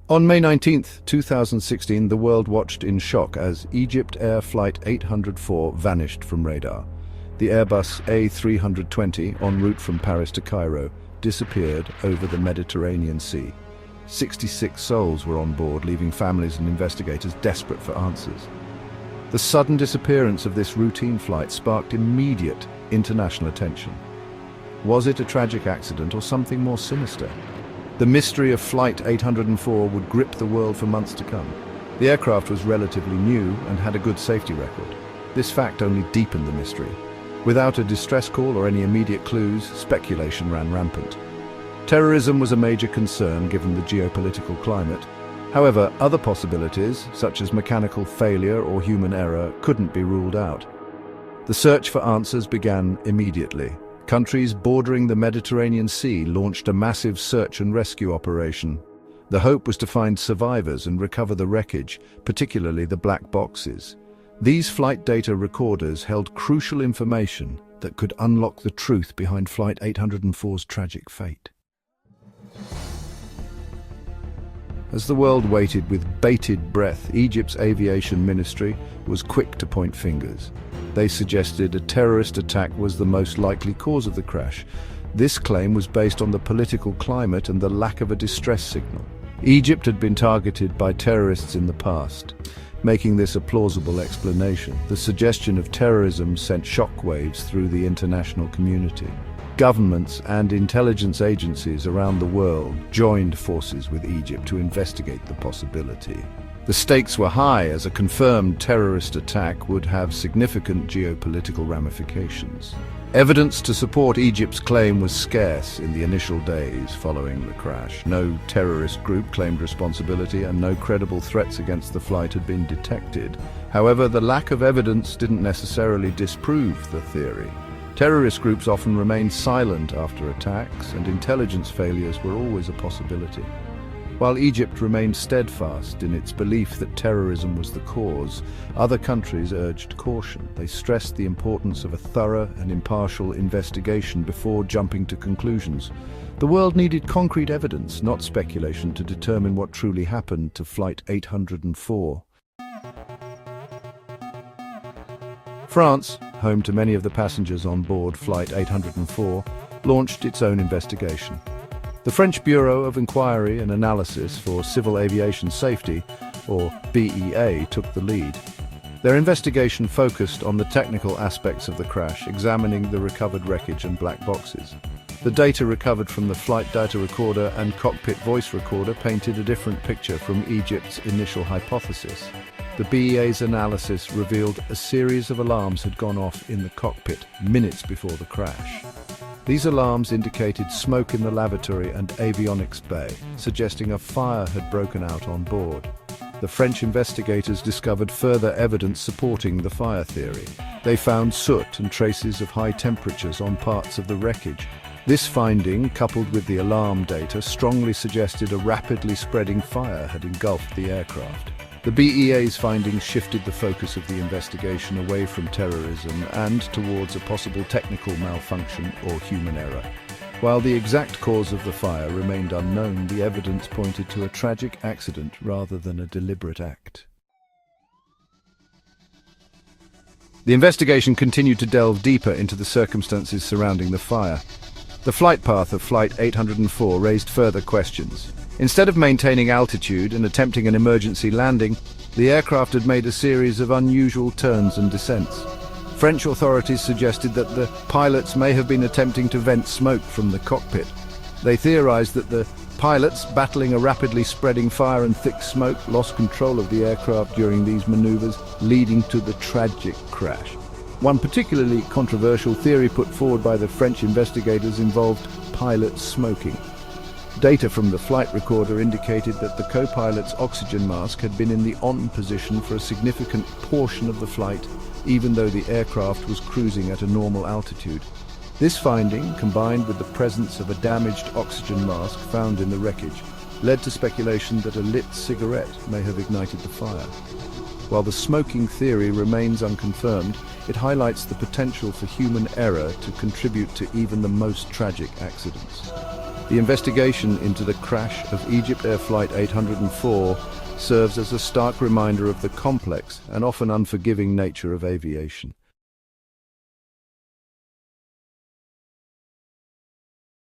On May 19, 2016, the world watched in shock as EgyptAir Flight 804 vanished from radar. The Airbus A320, en route from Paris to Cairo, disappeared over the Mediterranean Sea. 66 souls were on board, leaving families and investigators desperate for answers. The sudden disappearance of this routine flight sparked immediate international attention. Was it a tragic accident or something more sinister? The mystery of Flight 804 would grip the world for months to come. The aircraft was relatively new and had a good safety record. This fact only deepened the mystery. Without a distress call or any immediate clues, speculation ran rampant. Terrorism was a major concern given the geopolitical climate. However, other possibilities, such as mechanical failure or human error, couldn't be ruled out. The search for answers began immediately. Countries bordering the Mediterranean Sea launched a massive search and rescue operation. The hope was to find survivors and recover the wreckage, particularly the black boxes. These flight data recorders held crucial information that could unlock the truth behind Flight 804's tragic fate. As the world waited with bated breath, Egypt's aviation ministry was quick to point fingers. They suggested a terrorist attack was the most likely cause of the crash. This claim was based on the political climate and the lack of a distress signal. Egypt had been targeted by terrorists in the past, making this a plausible explanation. The suggestion of terrorism sent shockwaves through the international community. Governments and intelligence agencies around the world joined forces with Egypt to investigate the possibility. The stakes were high, as a confirmed terrorist attack would have significant geopolitical ramifications. Evidence to support Egypt's claim was scarce in the initial days following the crash. No terrorist group claimed responsibility and no credible threats against the flight had been detected. However, the lack of evidence didn't necessarily disprove the theory. Terrorist groups often remained silent after attacks, and intelligence failures were always a possibility. While Egypt remained steadfast in its belief that terrorism was the cause, other countries urged caution. They stressed the importance of a thorough and impartial investigation before jumping to conclusions. The world needed concrete evidence, not speculation, to determine what truly happened to Flight 804. France, home to many of the passengers on board Flight 804, launched its own investigation. The French Bureau of Inquiry and Analysis for Civil Aviation Safety, or BEA, took the lead. Their investigation focused on the technical aspects of the crash, examining the recovered wreckage and black boxes. The data recovered from the flight data recorder and cockpit voice recorder painted a different picture from Egypt's initial hypothesis. The BEA's analysis revealed a series of alarms had gone off in the cockpit minutes before the crash. These alarms indicated smoke in the lavatory and avionics bay, suggesting a fire had broken out on board. The French investigators discovered further evidence supporting the fire theory. They found soot and traces of high temperatures on parts of the wreckage. This finding, coupled with the alarm data, strongly suggested a rapidly spreading fire had engulfed the aircraft. The BEA's findings shifted the focus of the investigation away from terrorism and towards a possible technical malfunction or human error. While the exact cause of the fire remained unknown, the evidence pointed to a tragic accident rather than a deliberate act. The investigation continued to delve deeper into the circumstances surrounding the fire. The flight path of Flight 804 raised further questions. Instead of maintaining altitude and attempting an emergency landing, the aircraft had made a series of unusual turns and descents. French authorities suggested that the pilots may have been attempting to vent smoke from the cockpit. They theorized that the pilots, battling a rapidly spreading fire and thick smoke, lost control of the aircraft during these maneuvers, leading to the tragic crash. One particularly controversial theory put forward by the French investigators involved pilots smoking. Data from the flight recorder indicated that the co-pilot's oxygen mask had been in the on position for a significant portion of the flight, even though the aircraft was cruising at a normal altitude. This finding, combined with the presence of a damaged oxygen mask found in the wreckage, led to speculation that a lit cigarette may have ignited the fire. While the smoking theory remains unconfirmed, it highlights the potential for human error to contribute to even the most tragic accidents. The investigation into the crash of EgyptAir Flight 804 serves as a stark reminder of the complex and often unforgiving nature of aviation.